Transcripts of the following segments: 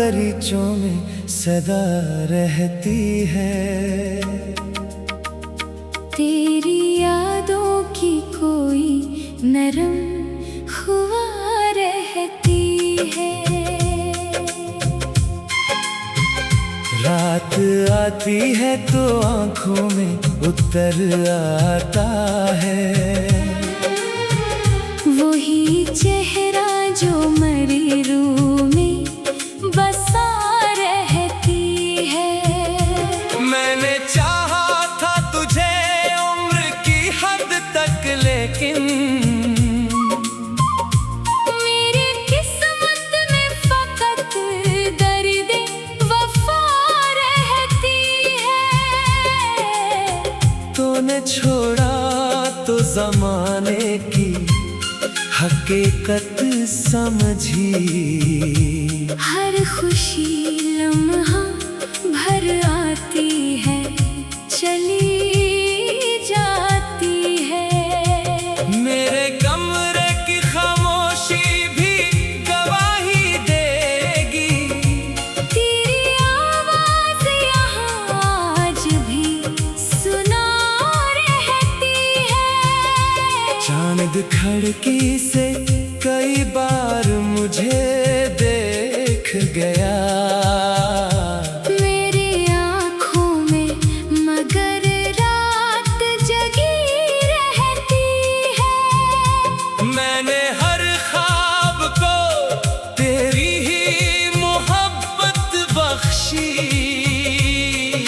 गलीचों में सदा रहती है। तेरी यादों की कोई नरम हुआ रहती है। रात आती है तो आँखों में उतर आता है, वही चेहरा जो मरी रूह में बसा रहती है। मैंने चाहा था तुझे उम्र की हद तक, लेकिन मेरी किस्मत में फकत दर्द वफा रहती है। तूने छोड़ा तो ज़माने की हकीकत समझी। हर खुशी लम्हा भर आती है, चली जाती है। मेरे कमरे की खामोशी भी गवाही देगी, तेरी आवाज़ यहाँ आज भी सुना रहती है। चांद खिड़की से कई बार मुझे देख गया, मेरी आँखों में मगर रात जगी रहती है। मैंने हर ख्वाब को तेरी ही मोहब्बत बख्शी।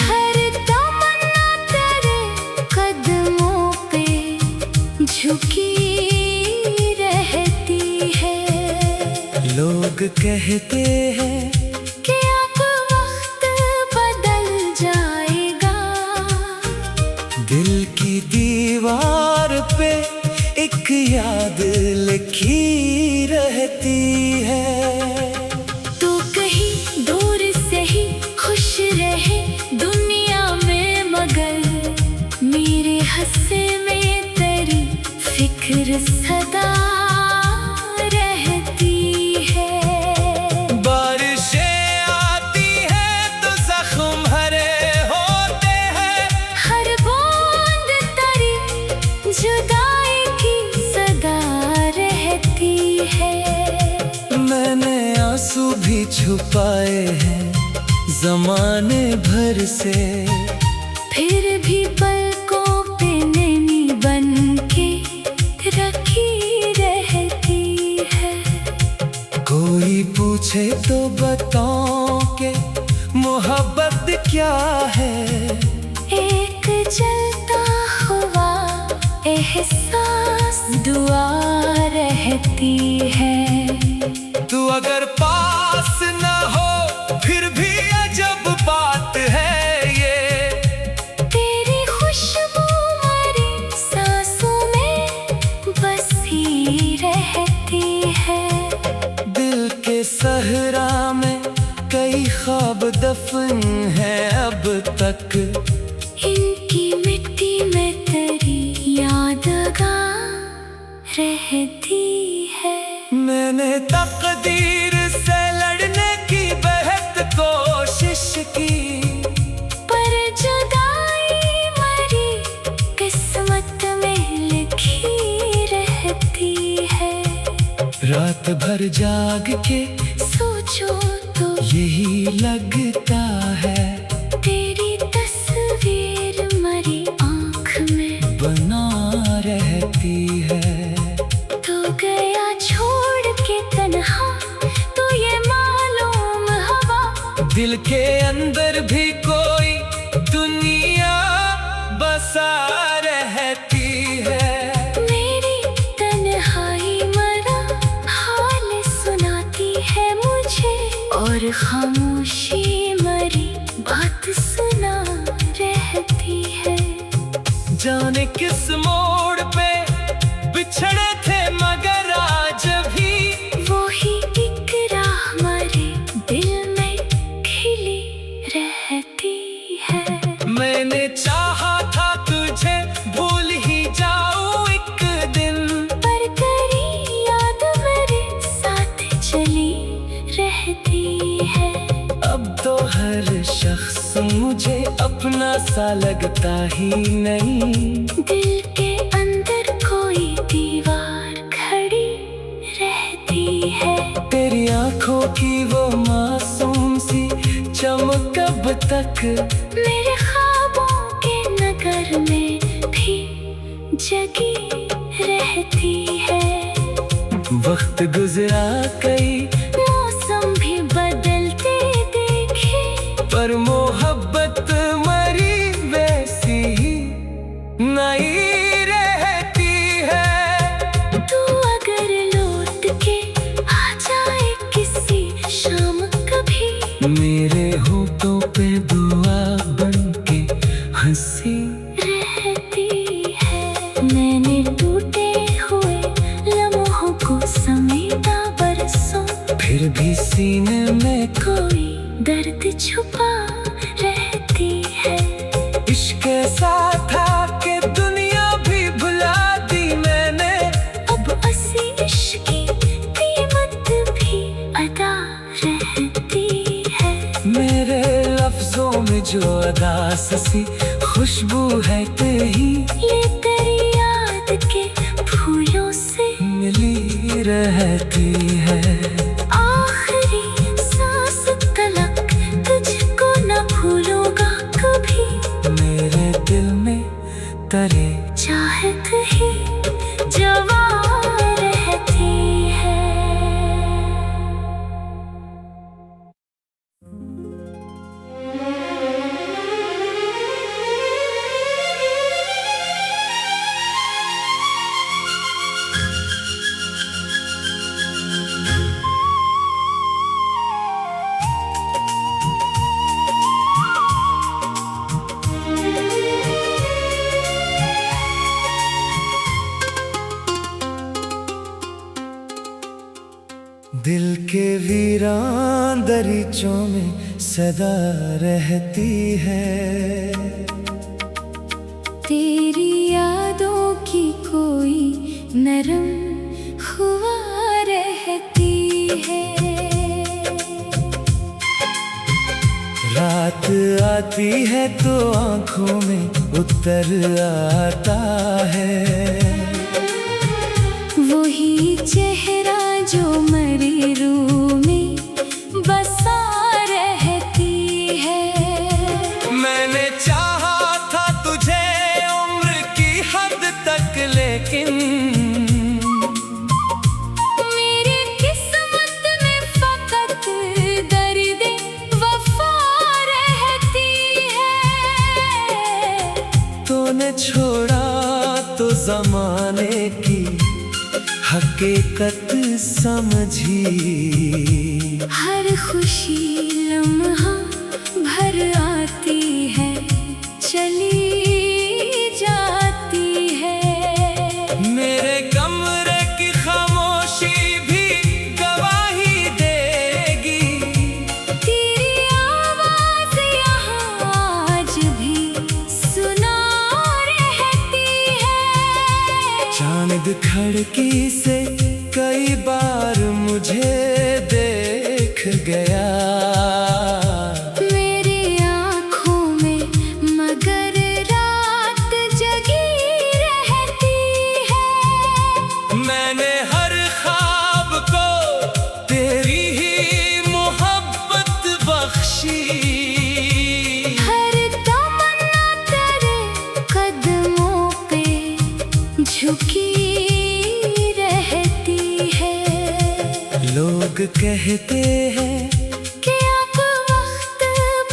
हर तमन्ना तेरे कदमों पे झुकी रहती है। लोग कहते हैं कि अब वक्त बदल जाएगा, दिल की दीवार पे एक याद लिखी रहती है। तो कहीं दूर से ही खुश रहे दुनिया में, मगर मेरे हंसे में तेरी फिक्र सदा रहती है। बारिशें आती हैं तो जख्म हरे होते हैं, हर बूंद तेरी जुदाई की सदा रहती है। मैंने आंसू भी छुपाए हैं ज़माने भर से, फिर भी पलकों पे नैनी बन के रखी रहती है। कोई पूछे तो बताओ कि मोहब्बत क्या है। एक जलता हुआ एहसास दुआ रहती है। तू अगर पास न हो फिर भी अजब बात है ये, तेरी खुशबू मेरी सांसों में बसी रहती है। दिल के सहरा में कई ख्वाब दफन है अब तक, इनकी मिट्टी में तेरी यादगार रहती है। मैंने तकदीर से लड़ने की बेहद कोशिश की, पर जुदाई मेरी किस्मत में लिखी रहती है। रात भर जाग के सोचो तो यही लगता है, तेरी तस्वीर मेरी आँख में बना रहती है। तो गया छोड़ के तन्हा, तो ये मालूम हवा, दिल के अंदर भी कोई दुनिया बसा रहती है। मेरी तन्हाई मरा हाल सुनाती है मुझे, और खामोशी मरी बात सुना रहती है। जाने किस मोड़ पे बिछड़े थे मगर आज भी, वही एक राह हमारे दिल में खिली रहती है। मैंने चाहा था तुझे भूल ही जाऊं एक दिन, पर तेरी याद मेरे साथ चली रहती है। मुझे अपना सा लगता ही नहीं। दिल के अंदर कोई दीवार खड़ी रहती है। तेरी आंखों की वो मासूम सी चमक कब तक मेरे ख्वाबों के नगर में भी जगी रहती है। वक्त गुजरा कई मौसम भी बदलते देखे, पर मोहब्बत मरी वैसी ही नई रहती है। तू अगर लौट के आ जाए किसी शाम कभी, मेरे होठों पे दुआ बन के हंसी रहती है। मैंने टूटे हुए लम्हों को समेटा बरसों, फिर भी सीने में कोई दर्द छुपा रहती है। इश्क ऐसा था कि दुनिया भी भुला दी मैंने। अब असी इश्क की कीमत भी अदा रहती है। मेरे लफ्जों में जो अदास सी खुशबू है तेरी, ये तेरी याद के फूलों से मिली रहती है। आखिरी सांस तलक तुझको न भूलूंगा कभी। मेरे दिल में तेरे चाहत ही जवां रहती है। दिल के वीरान दरीचों में सदा रहती है। तेरी यादों की कोई नरम हुआ रहती है। रात आती है तो आंखों में उतर आता है। वही चेहरा जो मरी रूह में बसा रहती है। मैंने चाहा था तुझे उम्र की हद तक, लेकिन मेरी किस्मत में फकत दर्द वफा रहती है। तूने छोड़ा तो जमाने की हकीकत समझी। हर खुशी लम्हा भर आती है, चली जाती है। मेरे कमरे की खामोशी भी गवाही देगी। तेरी आवाज़ यहाँ आज भी सुना रहती है। चांद खिड़की से कई बार मुझे देख गया। मेरी आँखों में मगर रात जगी रहती है। मैंने हर ख्वाब को तेरी ही मोहब्बत बख्शी। हर तमन्ना तेरे कदमों पे झुकी रहती है। लोग कहते हैं कि अब वक्त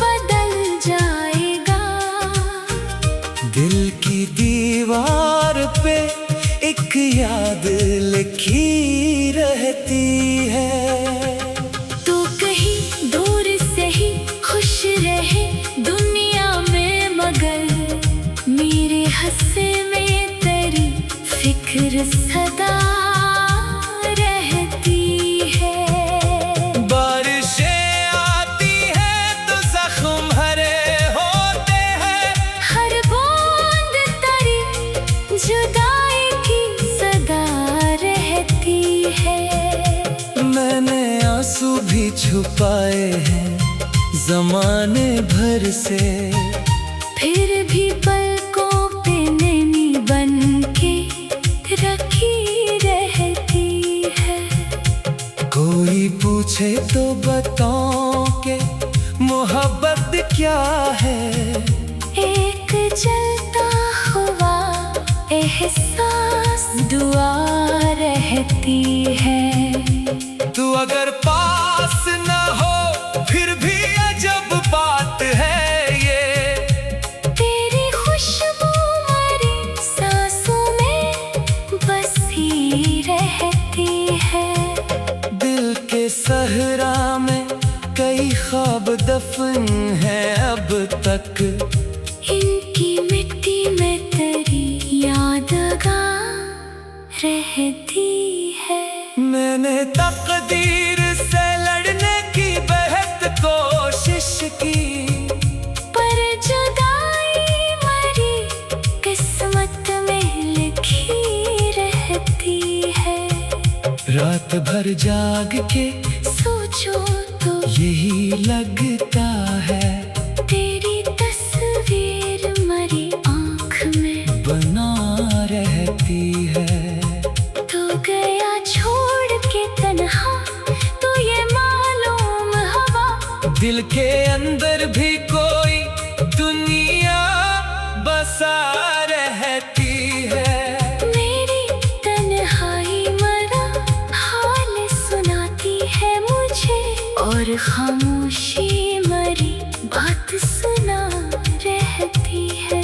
बदल जाएगा। दिल की दीवार पे एक याद लिखी रहती है। तो कहीं दूर से ही खुश रहे दुनिया में, मगर मेरे हंसे में तेरी फिक्र सदा रहती है। बारिशें आती हैं तो जख्म भरे होते हैं। हर बूंद तेरी जुदाई की सदा रहती है। मैंने आंसू भी छुपाए हैं जमाने भर से, फिर भी पलकों पे नैनी बन के रखी रहती है। कोई पूछे तो बताओ के मोहब्बत क्या है। एक जलता हुआ एहसास दुआ रहती है। तू अगर पास न हो फिर भी अजब बात है ये। तेरी खुशबू मेरी सांसों में बसी रहती है। दिल के सहरा में कई ख्वाब दफन है अब तक। इनकी मिट्टी में तेरी यादगार रहती है। मैंने तकदीर से लड़ने की बेहद कोशिश की, पर जुदाई मेरी किस्मत में लिखी रहती है। रात भर जाग के सोचो तो यही लगता है। तेरी तस्वीर मेरी आँख में बना रहती है। तू गया छोड़ के तन्हा, तो ये मालूम हवा। दिल के अंदर भी कोई दुनिया बसा रहती है। मेरी तन्हाई मरा हाल सुनाती है मुझे, और खामोशी मरी बात सुना रहती है।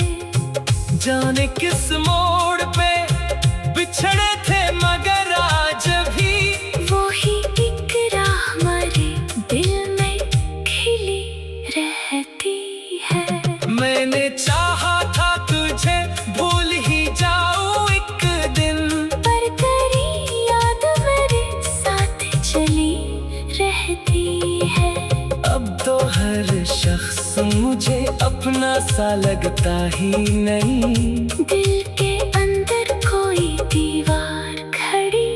जाने किस मोड़ पे बिछड़े थे मगर आज भी वही एक राह हमारे दिल में खिली रहती है। मैंने चाहा था तुझे भूल ही जाऊं एक दिन, पर तेरी याद मेरे साथ चली रहती है। अब तो हर शख्स मुझे अपना सा लगता ही नहीं। दिल के अंदर कोई दीवार खड़ी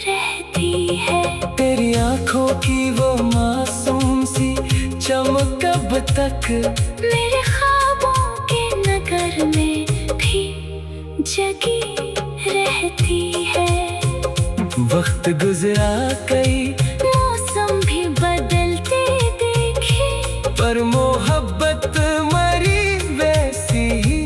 रहती है। तेरी आंखों की वो मासूम सी चमक अब तक मेरे ख्वाबों के नगर में भी जगी रहती है। वक्त गुजरा कई मौसम भी बदलते देखे, पर मोहब्बत मरी वैसी ही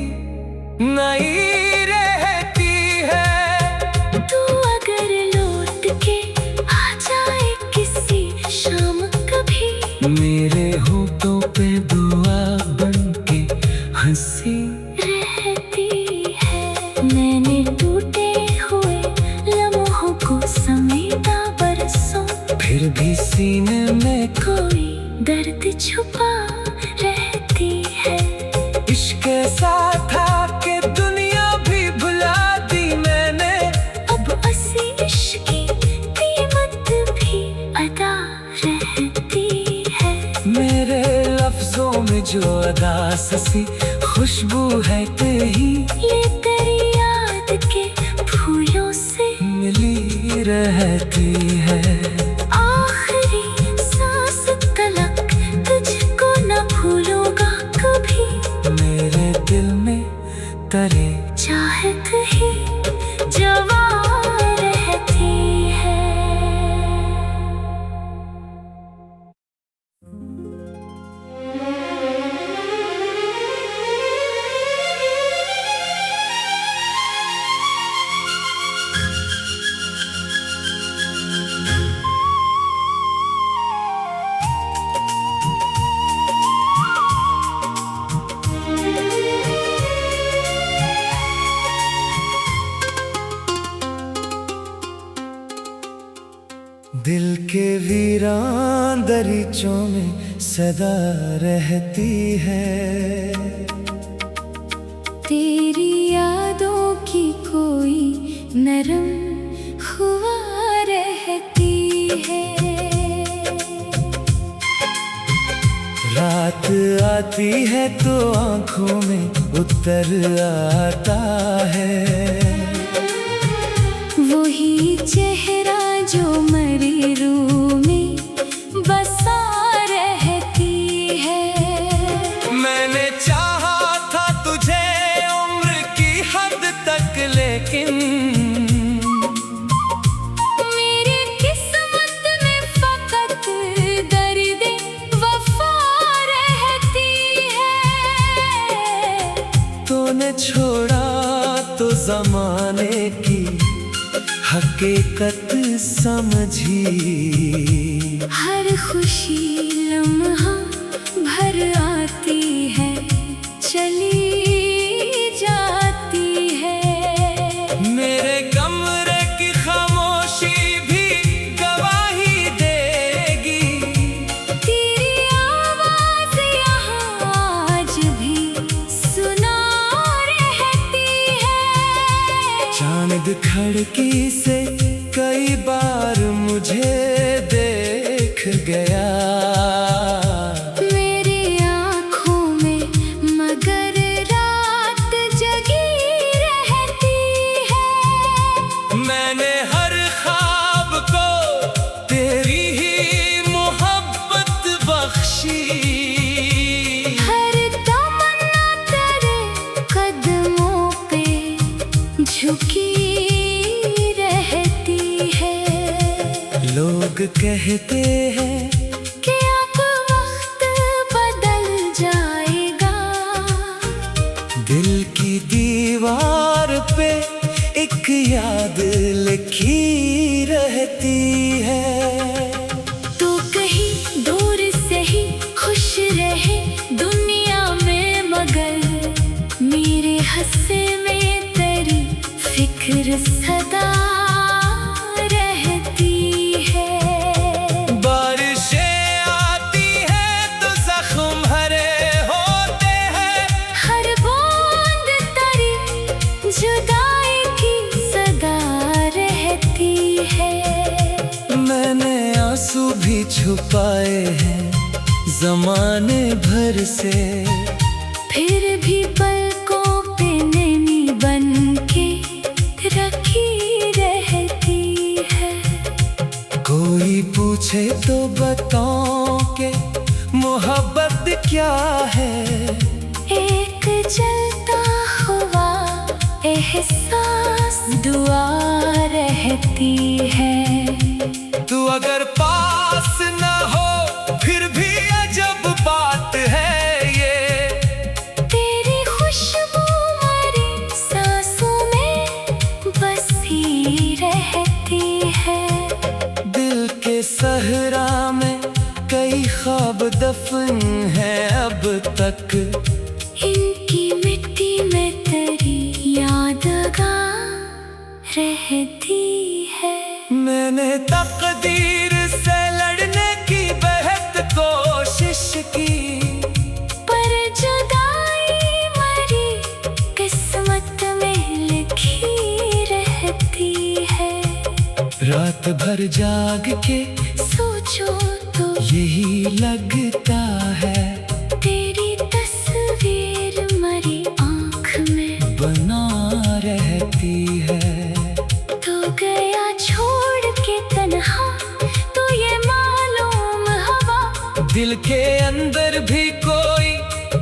नहीं रहती है। तू अगर लौट के आ जाए किसी शाम कभी, मेरे होठों पे दुआ बन के हंसी रहती है। मैंने टूटे हुए लम्हों को समेटा बरसों, फिर भी सीने में कोई दर्द छुपा रहती है। इश्क ऐसा था कि दुनिया भी भुला दी मैंने। अब असली इश्क की कीमत भी अदा रहती है। मेरे लफ्जों में जो अदा ससी खुशबू है तेरी, ये तेरी याद के फूलों से मिली रहती है। आखिरी सांस तलक तुझको न भूलूंगा कभी। मेरे दिल में तेरे चाहत ही जवां रहती है। दिल के वीरान दरीचों में सदा रहती है। तेरी यादों की कोई नरम हुआ रहती है। रात आती है तो आंखों में उतर आता है। वही चेहरा जो मेरी रूह में बसा रहती तूने छोड़ा तो जमाने की हकीकत समझी। हर खुशी लम्हा भर आती है, चली जाती है। मेरे कमरे की खामोशी भी गवाही देगी। तेरी आवाज यहाँ आज भी सुना रहती है। चांद खिड़की से कई बार मुझे देख गया। मेरी आँखों में मगर रात जगी रहती है। मैंने हर ख्वाब को तेरी ही मोहब्बत बख्शी। हर तमन्ना तेरे कदमों पे झुकी रहती है। लोग कहते हैं कि अब वक्त बदल जाएगा। दिल की दीवार पे एक याद लिखी रहती है। तो कहीं दूर से ही खुश रहे दुनिया में, मगर मेरे हंसे में तेरी फिक्र सदा रहती है। बारिशें आती हैं तो जख्म भरे होते हैं। हर बूंद तेरी जुदाई की सदा रहती है। मैंने आंसू भी छुपाए हैं जमाने भर से, फिर भी पलकों पे नैनी बन के रखी रहती है। कोई पूछे तो बताओ के मोहब्बत क्या है। एक जलता हुआ एहसास दुआ रहती है। तू अगर पास न हो फिर भी अजब बात है ये। तेरी खुशबू मेरी सांसों में बसी रहती है। दिल के सहरा में कई ख्वाब दफन है अब तक। इनकी मिट्टी में तेरी यादगार रहती है। मैंने तकदीर से लड़ने की बेहद कोशिश की, पर जुदाई मेरी किस्मत में लिखी रहती है। रात भर जाग के सोचो तो यही लगता है। तेरी तस्वीर मेरी आँख में बना रहती है। तो गया छोड़ के तन्हा, तो ये मालूम हवा। दिल के अंदर भी कोई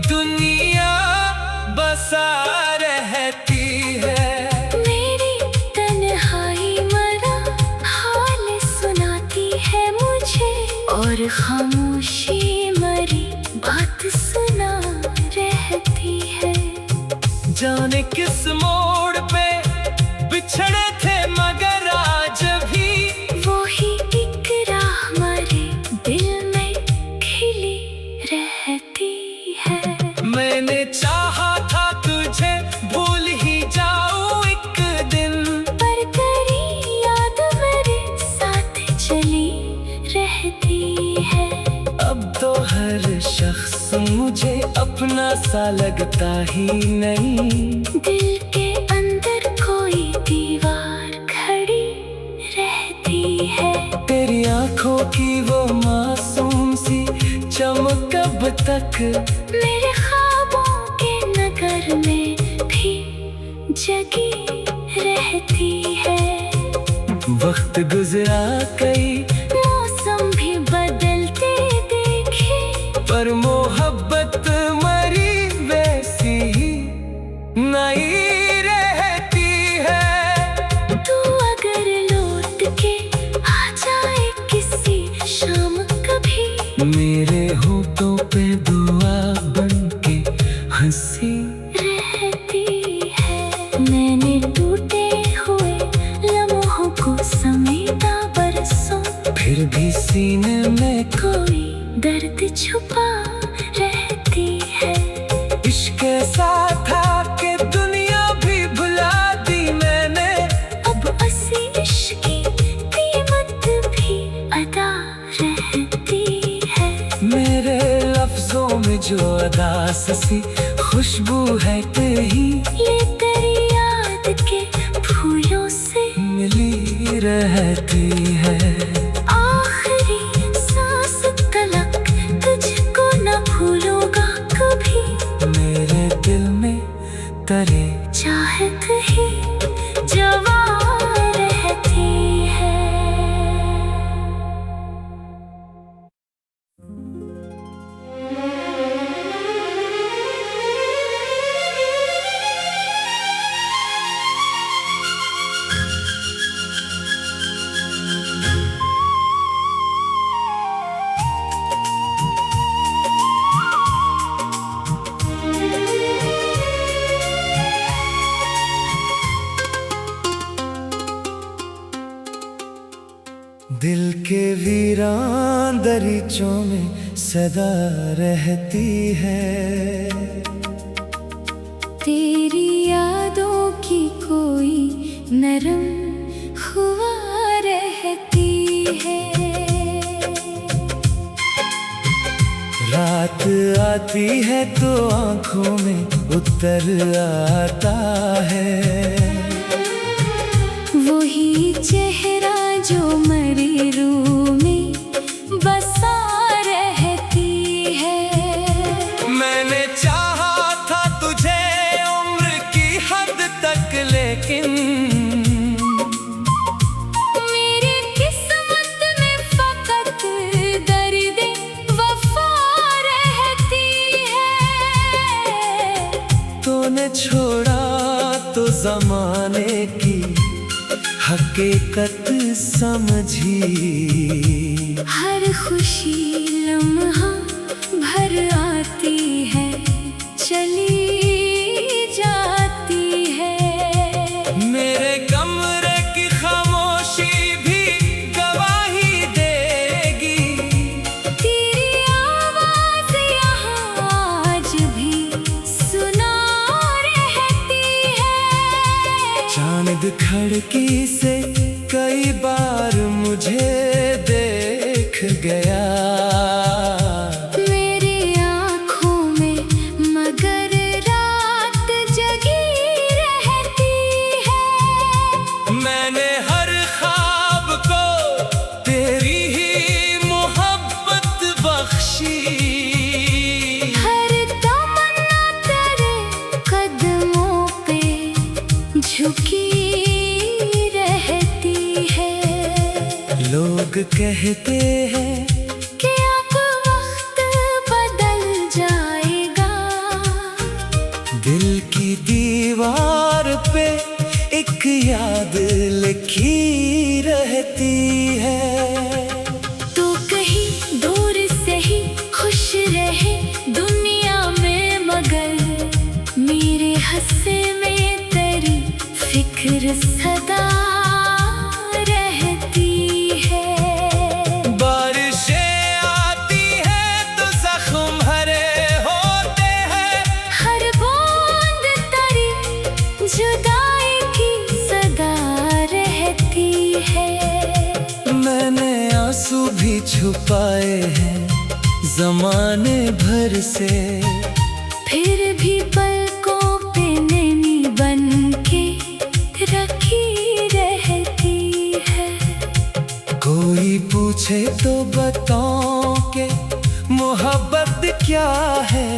दुनिया बसा रहती है। मेरी तन्हाई मरा हाल सुनाती है मुझे, और खामोशी मरी बात सुना रहती है। जाने किस मोड़ पे बिछड़े थे मगर आज भी वही एक राह हमारे दिल में खिली रहती है। मैंने चाहा था तुझे भूल ही जाऊं एक दिन, पर तेरी याद मेरे साथ चली रहती है। अब तो हर शख्स मुझे अपना सा लगता ही नहीं। दिल के अंदर कोई दीवार खड़ी रहती है। तेरी आंखों की वो मासूम सी चमक अब तक मेरे ख्वाबों के नगर में भी जगी रहती है। वक्त गुजरा कई मौसम भी बदलते देखे, पर मोहब्बत मरी वैसी ही नई रहती है। तू अगर लौट के आ जाए किसी शाम कभी, मेरे होठों पे दुआ बन के हंसी रहती इश्क ऐसा था कि दुनिया भी भुला दी मैंने। अब असली इश्क की कीमत भी अदा रहती है। मेरे लफ्जों में जो अदा सी खुशबू है तेरी, ये तेरी याद के फूलों से मिली रहती है। आखिरी सांस तलक तुझको न भूलूंगा कभी। मेरे दिल में तेरे चाहत ही जवां रहती है। दिल के वीरान दरीचों में सदा रहती है। तेरी यादों की कोई नरम हुआ रहती है। रात आती है तो आंखों में उतर आता है। वही चेहरा जो मरी रूह में बसा रहती है। मैंने चाहा था तुझे उम्र की हद तक, लेकिन मेरी किस्मत में फकत दर्द वफा रहती है। तूने छोड़ा तो जमाने की हकीकत समझी। हर खुशी लम्हा भर आती है, चली जाती है। मेरे कमरे की खामोशी भी गवाही देगी। तेरी आवाज यहाँ आज भी सुना रहती है। चांद खिड़की से कई बार मुझे देख गया। मेरी आँखों में मगर रात जगी रहती है। मैंने हर ख्वाब को तेरी ही मोहब्बत बख्शी। हर तमन्ना तेरे कदमों पे झुकी रहती है। लोग कहते हैं कि अब वक्त बदल जाएगा। दिल की दीवार पे एक याद लिखी रहती है। तो कहीं दूर से ही खुश रहे दुनिया में, मगर मेरे हंसे में तेरी फिक्र सदा रहती है। बारिशें आती हैं तो जख्म भरे होते हैं। हर बूंद तेरी जुदाई की सदा रहती है। मैंने आंसू भी छुपाए हैं जमाने भर से, फिर भी पलकों पे नैनी बन के रखी रहती है। कोई पूछे तो बताओ के मोहब्बत क्या है।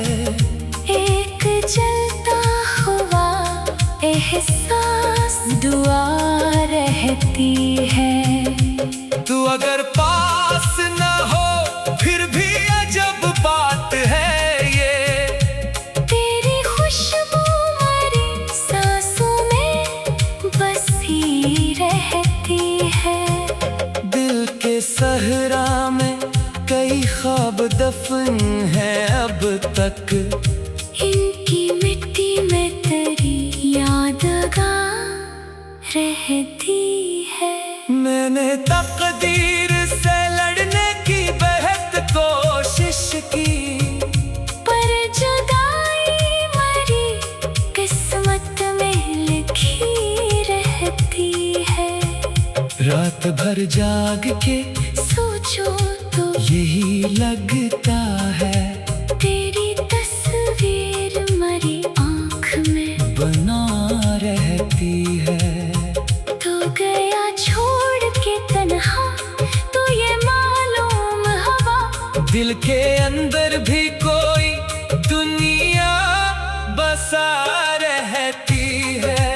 एक जलता हुआ एहसास दुआ रहती है। तू अगर पास न हो फिर भी अजब बात है ये। तेरी खुशबू मरी सांसों में बसी रहती है। दिल के सहरा में कई ख्वाब दफन है अब तक। इनकी मिट्टी में तेरी यादगार रहती है। मैंने तकदीर से लड़ने की बेहद कोशिश की, पर जुदाई भर जाग के सोचो तो यही लगता है, तेरी तस्वीर मरी आँख में बना रहती है। तो गया छोड़ के तन्हा, तो ये मालूम हवा, दिल के अंदर भी कोई दुनिया बसा रहती है।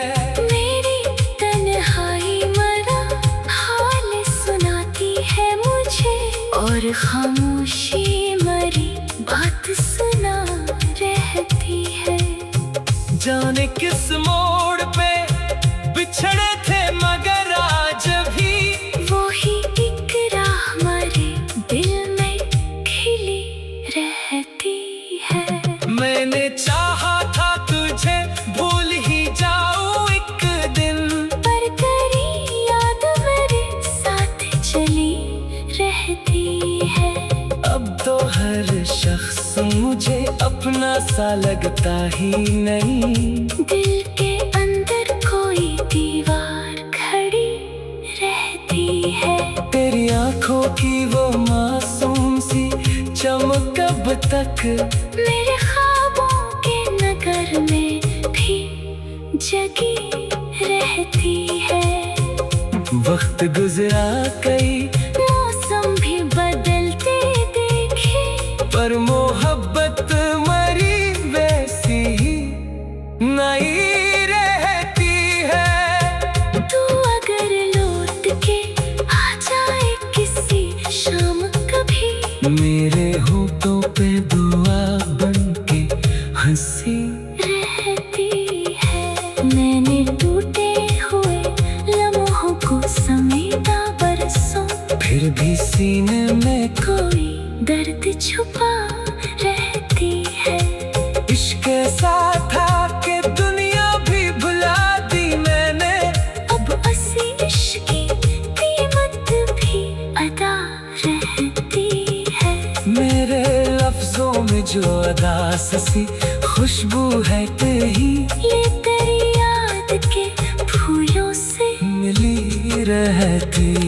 मेरी तन्हाई मरा हाल सुनाती है मुझे, और खामोशी मरी बात सुना रहती है। जाने किस मोड़ पे बिछड़े थे मगर आज भी वो ही एक राह हमारे दिल में खिली रहती है। मैंने चाहा था तुझे भूल ही जाऊं एक दिन, पर तेरी याद मेरे साथ चली रहती है। अब तो हर शख्स मुझे अपना सा लगता ही नहीं। दिल के अंदर कोई दीवार खड़ी रहती है। तेरी आंखों की वो मासूम सी चमक अब तक मेरे ख्वाबों के नगर में भी जगी रहती है। वक्त गुजरा कई मौसम भी बदलते देखे, पर मोहब्बत मरी वैसी ही नई रहती है। तू अगर लौट के आ जाए किसी शाम कभी, मेरे होठों पे दुआ बन के हंसी रहती है। मैंने टूटे हुए लम्हों को समेटा बरसों, फिर भी सीने में कोई दर्द छुपा रहती है। इश्क ऐसा था कि दुनिया भी भुला दी मैंने, अब असी इश्क की कीमत भी अदा रहती है। मेरे लफ्जों में जो अदा सी खुशबू है तेरी, ये तेरी याद के फूलों से मिली रहती